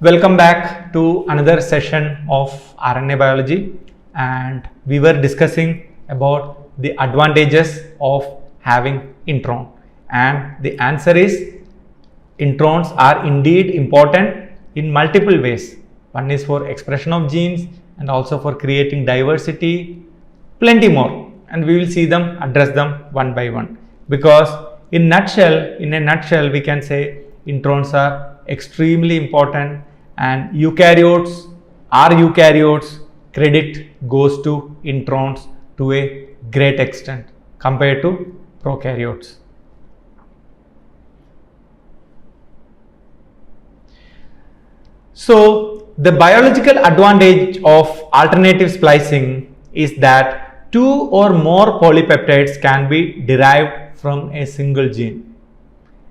Welcome back to another session of RNA biology, and we were discussing about the advantages of having intron, and the answer is introns are indeed important in multiple ways. One is for expression of genes and also for creating diversity, plenty more, and we will see them, address them one by one, because in a nutshell we can say introns are extremely important, and eukaryotes, credit goes to introns to a great extent compared to prokaryotes. So the biological advantage of alternative splicing is that two or more polypeptides can be derived from a single gene,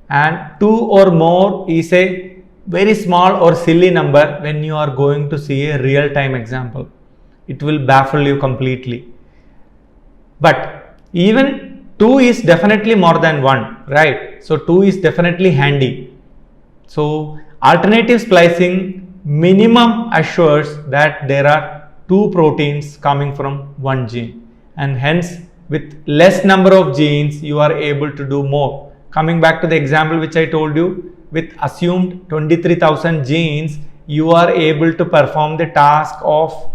and two or more is a very small or silly number when you are going to see a real time example. It will baffle you completely. But even 2 is definitely more than 1, right? So 2 is definitely handy. So alternative splicing minimum assures that there are 2 proteins coming from 1 gene, and hence with less number of genes you are able to do more. Coming back to the example which I told you, with assumed 23,000 genes you are able to perform the task of,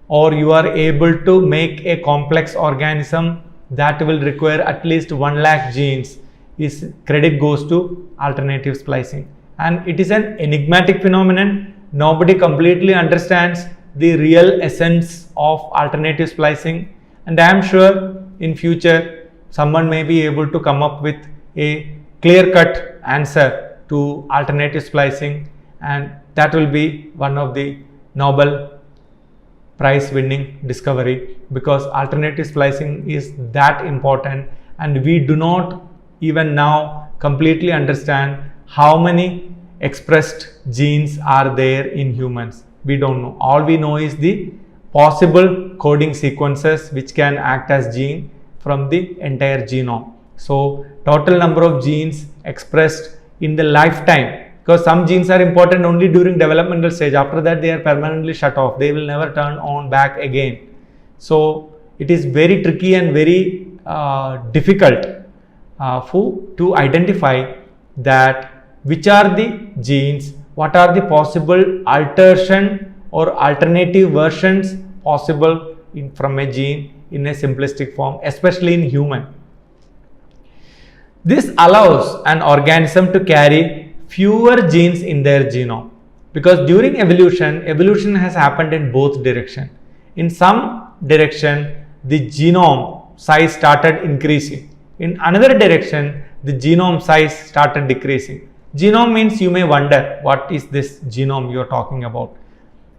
or you are able to make a complex organism that will require at least 1 lakh genes. Is credit goes to alternative splicing, and it is an enigmatic phenomenon. Nobody completely understands the real essence of alternative splicing, and I am sure in future someone may be able to come up with a clear-cut answer to alternative splicing, and that will be one of the Nobel Prize winning discovery, because alternative splicing is that important, and we do not even now completely understand how many expressed genes are there in humans. We don't know. All we know is the possible coding sequences which can act as gene from the entire genome. So total number of genes expressed in the lifetime, because some genes are important only during developmental stage. After that they are permanently shut off, they will never turn on back again. So it is very tricky and very difficult to identify that which are the genes, what are the possible alteration or alternative versions possible from a gene in a simplistic form, especially in human. This allows an organism to carry fewer genes in their genome, because during evolution has happened in both directions. In some direction the genome size started increasing, in another direction the genome size started decreasing. Genome means you may wonder what is this genome you are talking about.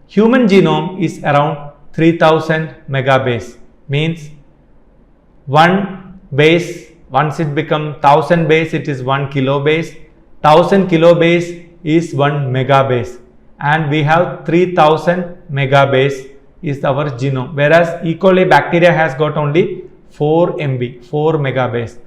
Human genome is around 3000 megabase, means one base. Once it becomes 1000 base, it is 1 kilobase. 1000 kilobase is 1 megabase, and we have 3000 megabase is our genome, whereas E. coli bacteria has got only 4 MB, 4 megabase.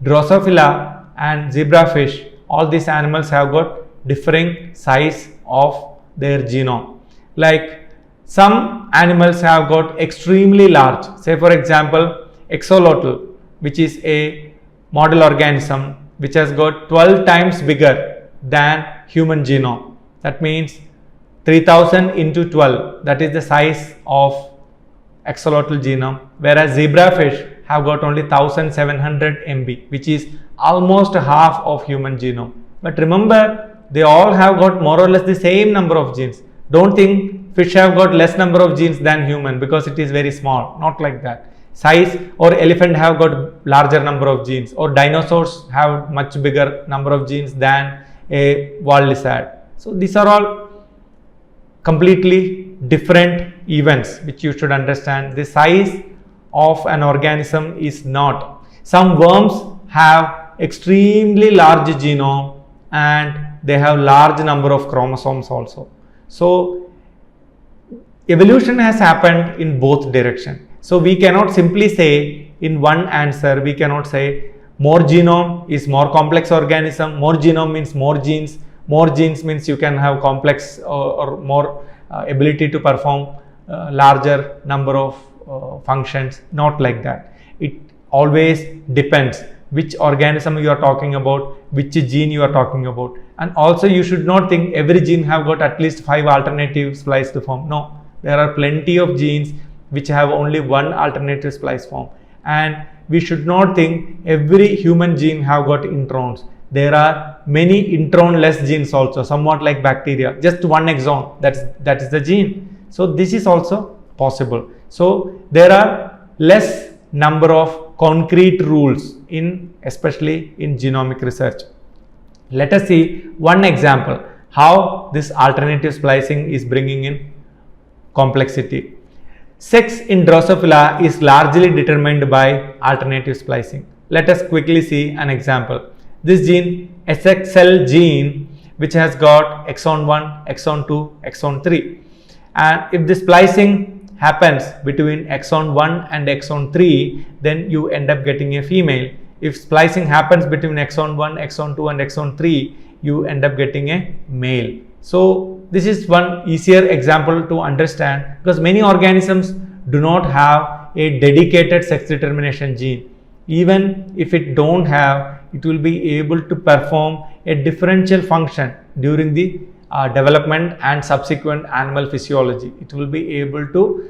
Drosophila and zebrafish, all these animals have got differing size of their genome. Like some animals have got extremely large, say for example axolotl, which is a model organism which has got 12 times bigger than human genome. That means 3000 into 12, that is the size of axolotl genome, whereas zebrafish have got only 1700 MB, which is almost half of human genome. But remember, they all have got more or less the same number of genes. Don't think fish have got less number of genes than human because it is very small, not like that. Size, or elephant have got larger number of genes, or dinosaurs have much bigger number of genes than a wall lizard. So these are all completely different events which you should understand. The size of an organism is not. Some worms have extremely large genome and they have large number of chromosomes also. So evolution has happened in both directions. So we cannot simply say in one answer, we cannot say more genome is more complex organism, more genome means more genes, More genes means you can have complex or more ability to perform larger number of functions. Not like that. It always depends which organism you are talking about, which gene you are talking about. And also you should not think every gene have got at least 5 alternative spliced form. No, there are plenty of genes which have only one alternative splice form. And we should not think every human gene have got introns. There are many intron-less genes also, somewhat like bacteria. Just one exon, that is the gene. So this is also possible. So there are less number of concrete rules especially in genomic research. Let us see one example how this alternative splicing is bringing in complexity. Sex in Drosophila is largely determined by alternative splicing. Let us quickly see an example. This gene, SXL gene, which has got exon 1, exon 2, exon 3. And if the splicing happens between exon 1 and exon 3, then you end up getting a female. If splicing happens between exon 1, exon 2 and exon 3, you end up getting a male. So this is one easier example to understand, because many organisms do not have a dedicated sex determination gene. Even if it don't have, it will be able to perform a differential function during the development and subsequent animal physiology. It will be able to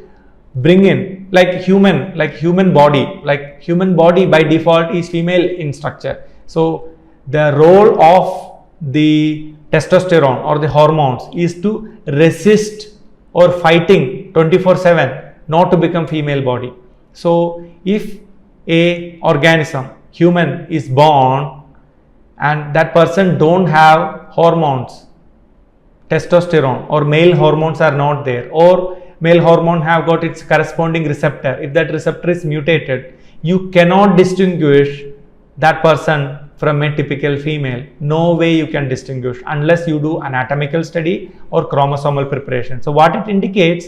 bring in like human body by default is female in structure. So the role of the testosterone or the hormones is to resist or fighting 24/7 not to become female body. So if a organism, human, is born and that person don't have hormones, testosterone or male hormones are not there, or male hormone have got its corresponding receptor, if that receptor is mutated, you cannot distinguish that person from a typical female. No way you can distinguish unless you do anatomical study or chromosomal preparation. So what it indicates,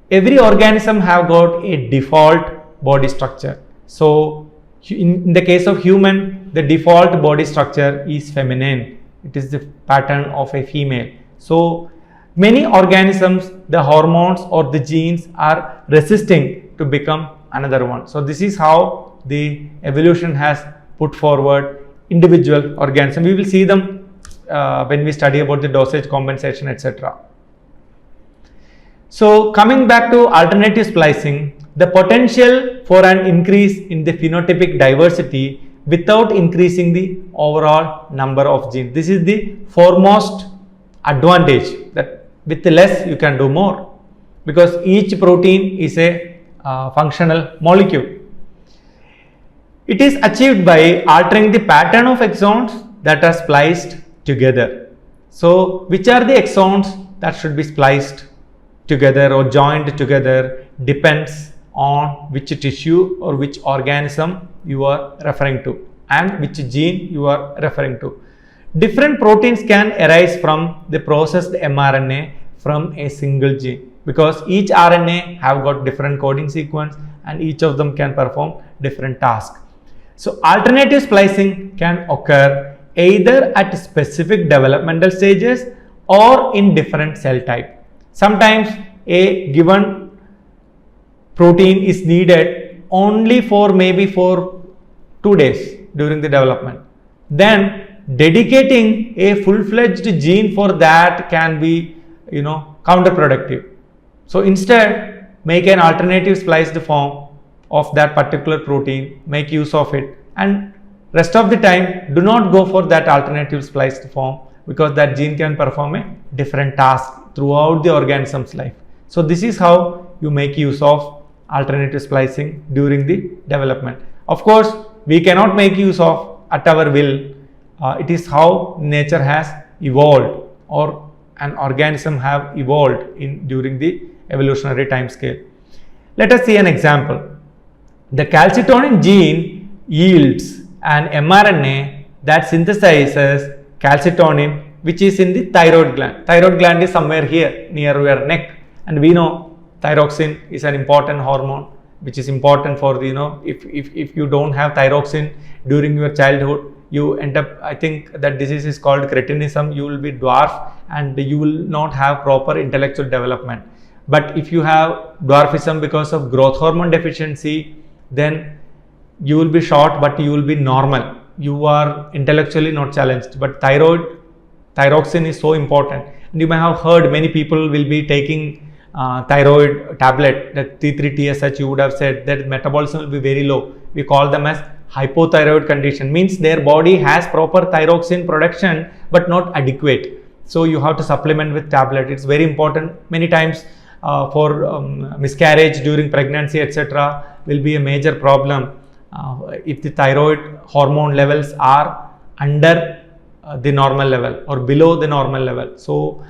every organism have got a default body structure. So in the case of human, the default body structure is feminine. It is the pattern of a female. So many organisms, the hormones or the genes are resisting to become another one. So this is how the evolution has put forward individual organisms. We will see them when we study about the dosage compensation, etc. So coming back to alternative splicing, the potential for an increase in the phenotypic diversity without increasing the overall number of genes. This is the foremost advantage, that with less you can do more, because each protein is a functional molecule. It is achieved by altering the pattern of exons that are spliced together. So which are the exons that should be spliced together or joined together depends on which tissue or which organism you are referring to and which gene you are referring to. Different proteins can arise from the processed mRNA from a single gene, because each RNA have got different coding sequence and each of them can perform different tasks. So alternative splicing can occur either at specific developmental stages or in different cell type. Sometimes a given protein is needed only for maybe for 2 days during the development. Then dedicating a full-fledged gene for that can be counterproductive. So instead, make an alternative spliced form of that particular protein, make use of it, and rest of the time do not go for that alternative spliced form, because that gene can perform a different task throughout the organism's life. So this is how you make use of alternative splicing during the development. Of course, we cannot make use of at our will. It is how nature has evolved, or an organism have evolved during the evolutionary time scale. Let us see an example. The calcitonin gene yields an mRNA that synthesizes calcitonin, which is in the thyroid gland. Thyroid gland is somewhere here near your neck, and we know thyroxine is an important hormone which is important for the, if you don't have thyroxine during your childhood, you end up, I think that disease is called cretinism, you will be dwarf and you will not have proper intellectual development. But if you have dwarfism because of growth hormone deficiency, then you will be short but you will be normal. You are intellectually not challenged. But thyroxine is so important. And you may have heard many people will be taking thyroid tablet, that T3 TSH, you would have said that metabolism will be very low. We call them as hypothyroid condition, means their body has proper thyroxine production but not adequate. So you have to supplement with tablet. It's very important. Many times for miscarriage during pregnancy, etc., will be a major problem if the thyroid hormone levels are under the normal level or below the normal level. So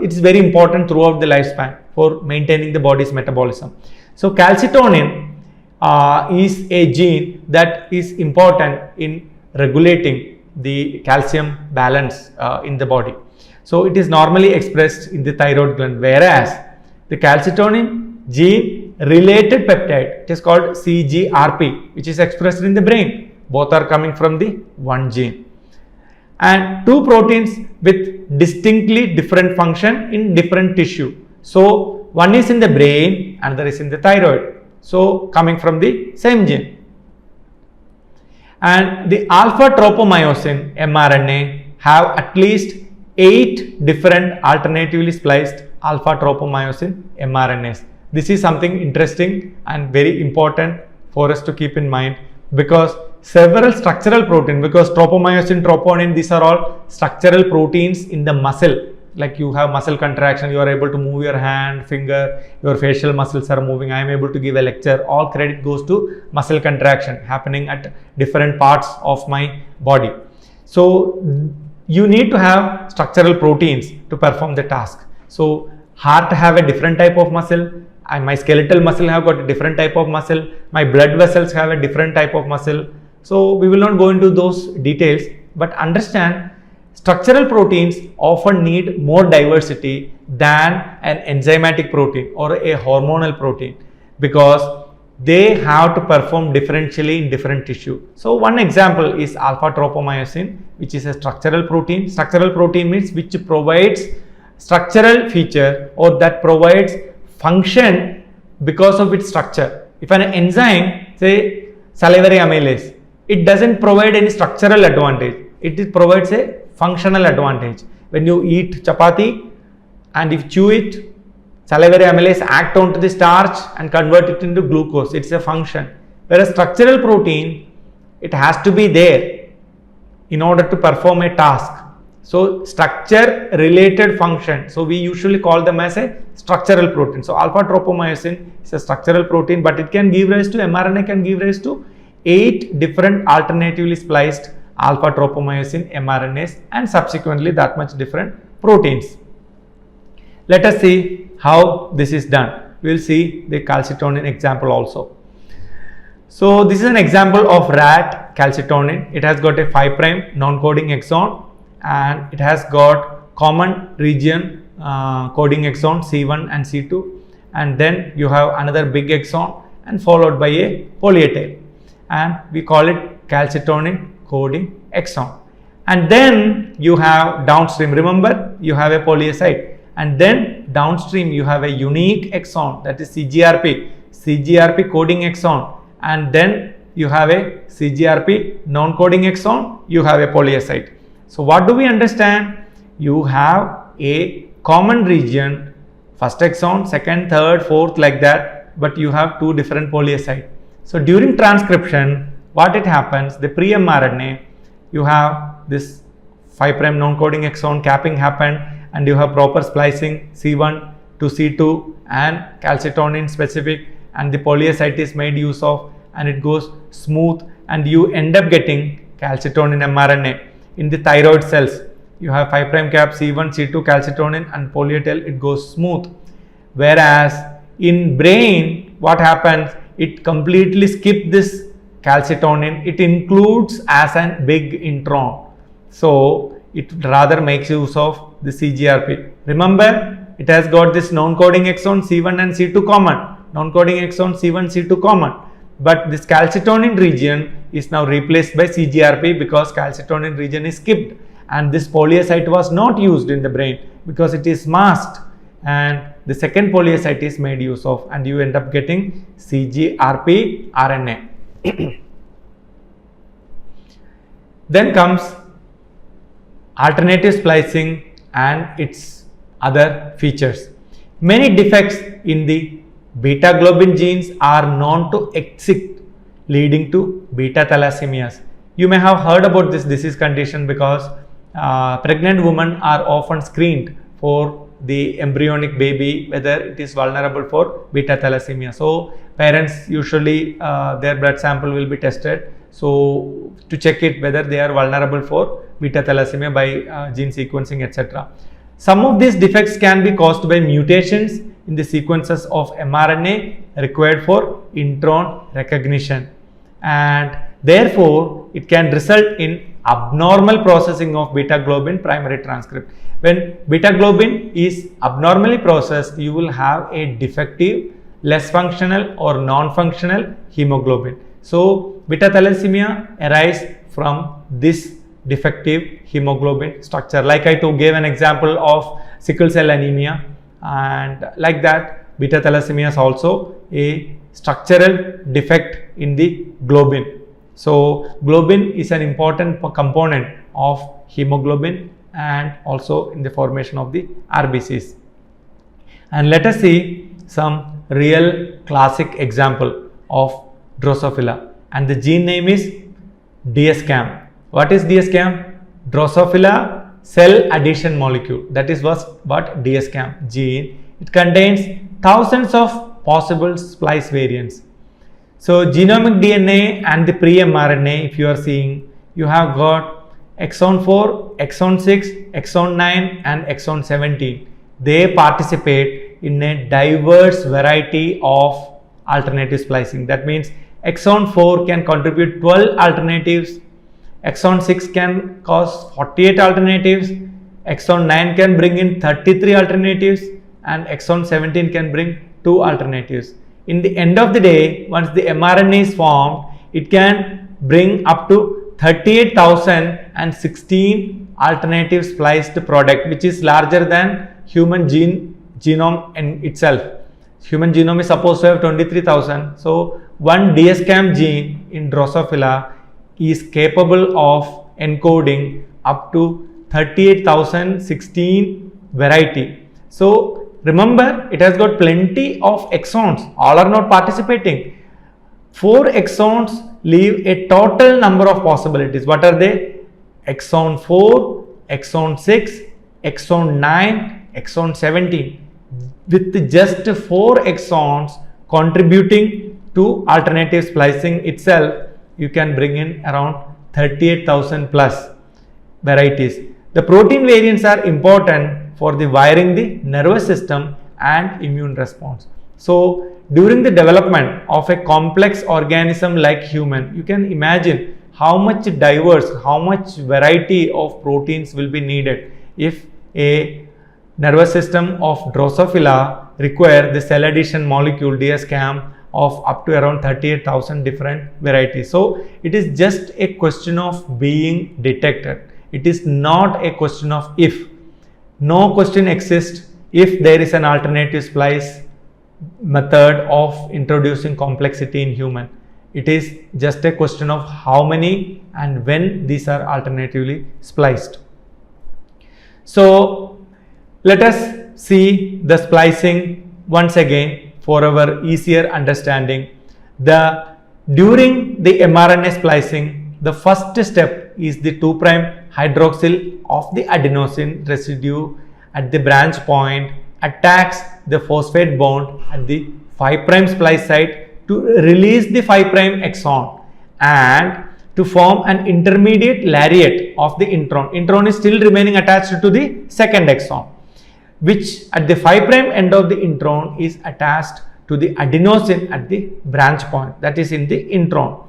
it's very important throughout the lifespan for maintaining the body's metabolism. So calcitonin is a gene that is important in regulating the calcium balance in the body. So it is normally expressed in the thyroid gland, whereas the calcitonin gene related peptide, it is called CGRP, which is expressed in the brain. Both are coming from the one gene. And two proteins with distinctly different function in different tissue. So one is in the brain, another is in the thyroid. So coming from the same gene. And the alpha tropomyosin mRNA have at least 8 different alternatively spliced alpha tropomyosin mRNAs. This is something interesting and very important for us to keep in mind, because several structural proteins, because tropomyosin, troponin, these are all structural proteins in the muscle. Like you have muscle contraction, you are able to move your hand, finger, your facial muscles are moving. I am able to give a lecture. All credit goes to muscle contraction happening at different parts of my body. So you need to have structural proteins to perform the task. So heart have a different type of muscle, and my skeletal muscle have got a different type of muscle, my blood vessels have a different type of muscle. So we will not go into those details, but understand structural proteins often need more diversity than an enzymatic protein or a hormonal protein, because they have to perform differentially in different tissue. So one example is alpha tropomyosin, which is a structural protein. Structural protein means which provides structural feature or that provides function because of its structure. If an enzyme, say salivary amylase, it doesn't provide any structural advantage, it provides a functional advantage. When you eat chapati and if you chew it, salivary amylase act onto the starch and convert it into glucose. It's a function. Whereas structural protein, it has to be there in order to perform a task. So structure related function. So we usually call them as a structural protein. So alpha tropomyosin is a structural protein, but it can give rise to, mRNA can give rise to 8 different alternatively spliced alpha tropomyosin mRNAs and subsequently that much different proteins. Let us see how this is done. We will see the calcitonin example also. So this is an example of rat calcitonin. It has got a 5' non-coding exon and it has got common region coding exon C1 and C2, and then you have another big exon and followed by a poly A tail, and we call it calcitonin coding exon. And then you have downstream, remember you have a poly A site, and then downstream you have a unique exon, that is CGRP coding exon, and then you have a CGRP non-coding exon, you have a poly A site. So what do we understand? You have a common region, first exon, second, third, fourth, like that, but you have 2 different poly A sites. So during transcription, what it happens, the pre-mRNA, you have this 5' non-coding exon capping happened, and you have proper splicing C1 to C2 and calcitonin specific, and the poly A site is made use of, and it goes smooth, and you end up getting calcitonin mRNA. In the thyroid cells, you have 5' cap C1, C2 calcitonin and poly A tail, it goes smooth. Whereas in brain, what happens, it completely skips this calcitonin, it includes as a big intron. So it rather makes use of the CGRP. Remember, it has got this non-coding exon C1 and C2 common, non-coding exon C1, C2 common, but this calcitonin region is now replaced by CGRP because calcitonin region is skipped, and this polyasite was not used in the brain because it is masked, and the second polyasite is made use of, and you end up getting CGRP RNA. Then comes alternative splicing and its other features. Many defects in the beta globin genes are known to exist, leading to beta thalassemias. You may have heard about this disease condition because pregnant women are often screened for the embryonic baby whether it is vulnerable for beta thalassemia. So parents usually their blood sample will be tested, so to check it whether they are vulnerable for beta thalassemia by gene sequencing, etc. Some of these defects can be caused by mutations in the sequences of mRNA required for intron recognition, and therefore it can result in abnormal processing of beta globin primary transcript. When beta globin is abnormally processed, you will have a defective, less functional or non-functional hemoglobin. So beta thalassemia arises from this defective hemoglobin structure. Like I gave an example of sickle cell anemia, and like that beta thalassemia is also a structural defect in the globin. So globin is an important component of hemoglobin and also in the formation of the RBCs. And let us see some real classic example of Drosophila, and the gene name is DSCAM. What is DSCAM? Drosophila cell adhesion molecule. That is what DSCAM gene. It contains thousands of possible splice variants. So genomic DNA and the pre-mRNA, if you are seeing, you have got exon 4, exon 6, exon 9 and exon 17. They participate in a diverse variety of alternative splicing. That means exon 4 can contribute 12 alternatives, exon 6 can cause 48 alternatives, exon 9 can bring in 33 alternatives, and exon 17 can bring 2 alternatives. In the end of the day, once the mRNA is formed, it can bring up to 38,016 alternative spliced product, which is larger than human genome in itself. Human genome is supposed to have 23,000. So one DSCAM gene in Drosophila is capable of encoding up to 38,016 variety. So remember, it has got plenty of exons, all are not participating. 4 exons leave a total number of possibilities. What are they? Exon 4, exon 6, exon 9, exon 17. With just 4 exons contributing to alternative splicing itself, you can bring in around 38,000 plus varieties. The protein variants are important for the wiring the nervous system and immune response. So during the development of a complex organism like human, you can imagine how much diverse, how much variety of proteins will be needed if a nervous system of Drosophila require the cell adhesion molecule DSCAM of up to around 38,000 different varieties. So it is just a question of being detected. It is not a question of if. No question exists if there is an alternative splice method of introducing complexity in human. It is just a question of how many and when these are alternatively spliced. So let us see the splicing once again for our easier understanding. During the mRNA splicing, the first step is the 2' hydroxyl of the adenosine residue at the branch point attacks the phosphate bond at the 5' splice site to release the 5' exon and to form an intermediate lariat of the intron. Intron is still remaining attached to the second exon, which at the 5' end of the intron is attached to the adenosine at the branch point, that is in the intron.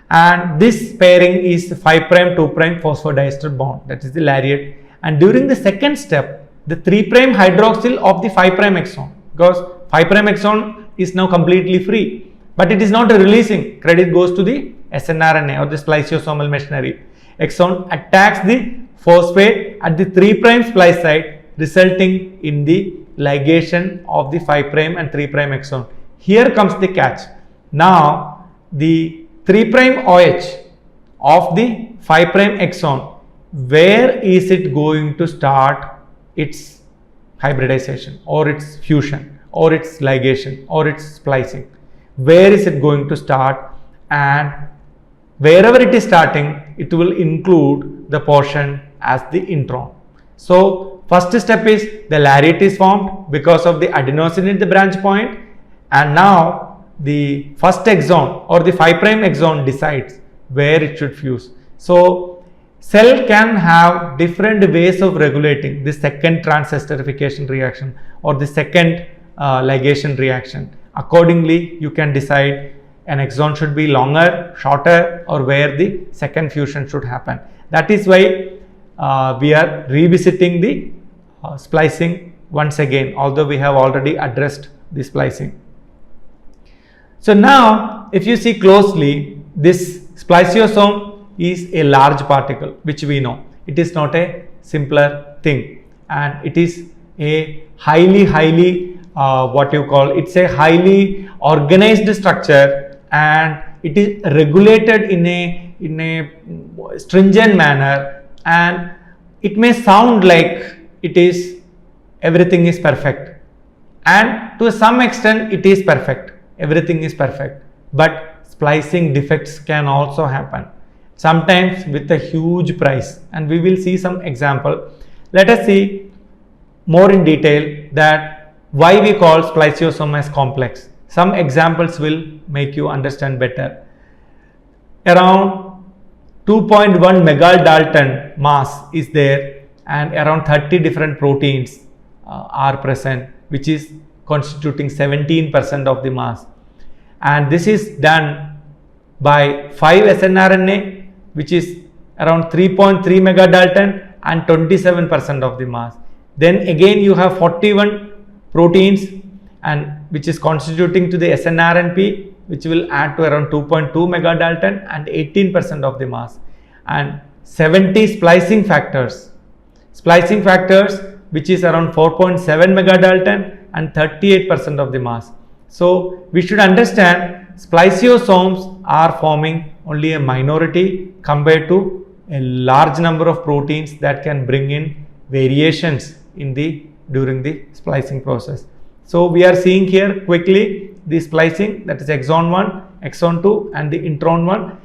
And this pairing is 5' 2' phosphodiester bond, that is the lariat. And during the second step, the 3' hydroxyl of the 5' exon, because 5' exon is now completely free, but it is not releasing, credit goes to the snRNA or the spliceosomal machinery. Exon attacks the phosphate at the 3' splice site, resulting in the ligation of the 5' and 3' exon. Here comes the catch. Now the 3' OH of the 5' exon, where is it going to start its hybridization or its fusion or its ligation or its splicing? Where is it going to start? And wherever it is starting, it will include the portion as the intron. So first step is the lariat is formed because of the adenosine at the branch point, and now the first exon or the 5' exon decides where it should fuse. So cell can have different ways of regulating the second transesterification reaction or the second ligation reaction. Accordingly, you can decide an exon should be longer, shorter, or where the second fusion should happen. That is why we are revisiting the splicing once again, although we have already addressed the splicing. So now if you see closely, this spliceosome is a large particle, which we know. It is not a simpler thing, and it is a highly it's a highly organized structure, and it is regulated in a stringent manner, and it may sound like everything is perfect, and to some extent it is perfect, everything is perfect, but splicing defects can also happen, sometimes with a huge price, and we will see some example. Let us see more in detail that why we call spliceosome as complex. Some examples will make you understand better. Around 2.1 megadalton mass is there, and around 30 different proteins are present, which is constituting 17% of the mass, and this is done by 5 snRNA, which is around 3.3 megadalton and 27% of the mass. Then again you have 41 proteins, and which is constituting to the snRNP, which will add to around 2.2 megadalton and 18% of the mass, and 70 splicing factors which is around 4.7 megadalton and 38% of the mass. So we should understand spliceosomes are forming only a minority compared to a large number of proteins that can bring in variations during the splicing process. So we are seeing here quickly the splicing, that is exon 1, exon 2 and the intron 1,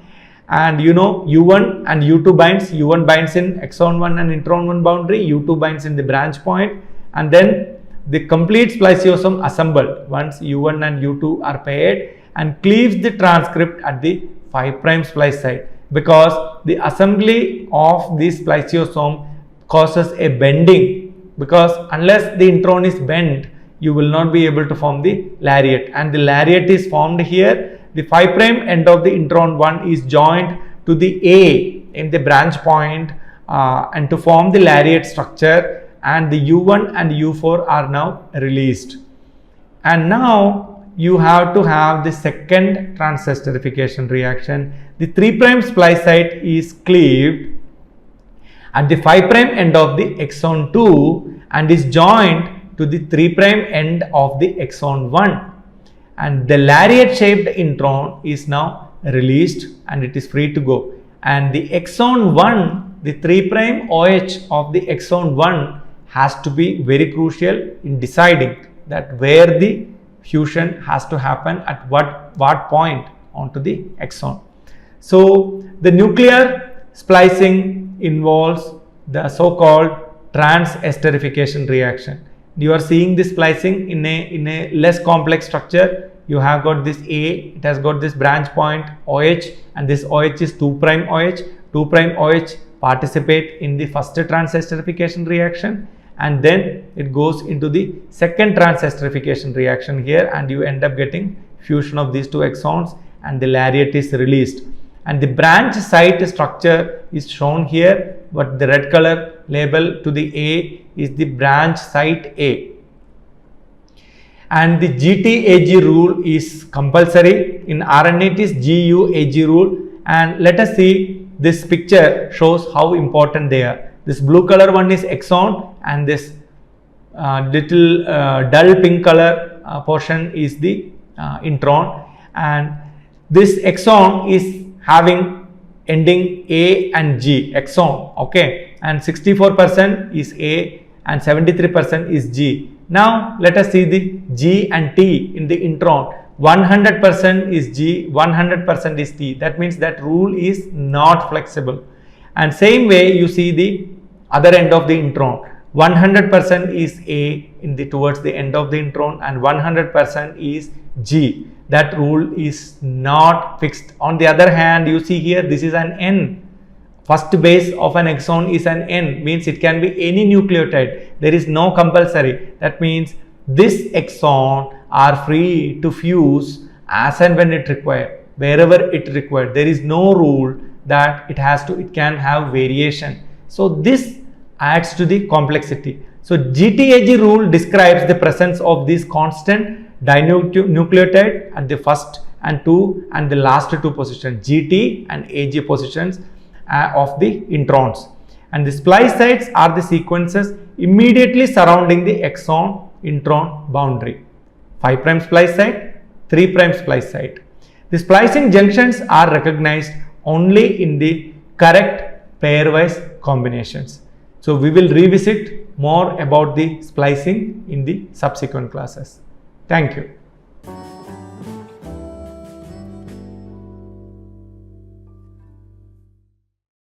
and you know U1 and U2 binds. U1 binds in exon 1 and intron 1 boundary, U2 binds in the branch point, and then the complete spliceosome assembled once U1 and U2 are paired and cleaves the transcript at the 5' splice site, because the assembly of the spliceosome causes a bending, because unless the intron is bent, you will not be able to form the lariat, and the lariat is formed here. The 5' end of the intron 1 is joined to the A in the branch point and to form the lariat structure, and the U1 and U4 are now released, and now you have to have the second transesterification reaction. The 3' splice site is cleaved at the 5' end of the exon 2 and is joined to the 3' end of the exon 1, and the lariat shaped intron is now released and it is free to go, and the exon 1, the 3' OH of the exon 1 has to be very crucial in deciding that where the fusion has to happen at what point onto the exon. So the nuclear splicing involves the so-called transesterification reaction. You are seeing this splicing in a less complex structure. You have got this A, it has got this branch point OH, and this OH is 2' OH. 2' OH participate in the first transesterification reaction, and then it goes into the second transesterification reaction here, and you end up getting fusion of these two exons, and the lariat is released, and the branch site structure is shown here, but the red color label to the A is the branch site A, and the GTAG rule is compulsory. In RNA it is GUAG rule, and let us see this picture shows how important they are. This blue color one is exon, and this little dull pink color portion is the intron, and this exon is having ending A and G, exon, okay, and 64% is A and 73% is G. Now let us see the G and T in the intron. 100% is G, 100% is T. That means that rule is not flexible. And same way you see the other end of the intron. 100% is A in the towards the end of the intron, and 100% is G. That rule is not fixed. On the other hand, you see here this is an N. First base of an exon is an N, means it can be any nucleotide. There is no compulsory. That means this exon are free to fuse as and when it required, wherever it required. There is no rule that it can have variation. So this adds to the complexity. So GTAG rule describes the presence of this constant dinucleotide at the first and two and the last two positions, GT and AG positions of the introns. And the splice sites are the sequences immediately surrounding the exon intron boundary. 5' splice site, 3' splice site. The splicing junctions are recognized only in the correct pairwise combinations. So we will revisit more about the splicing in the subsequent classes. Thank you.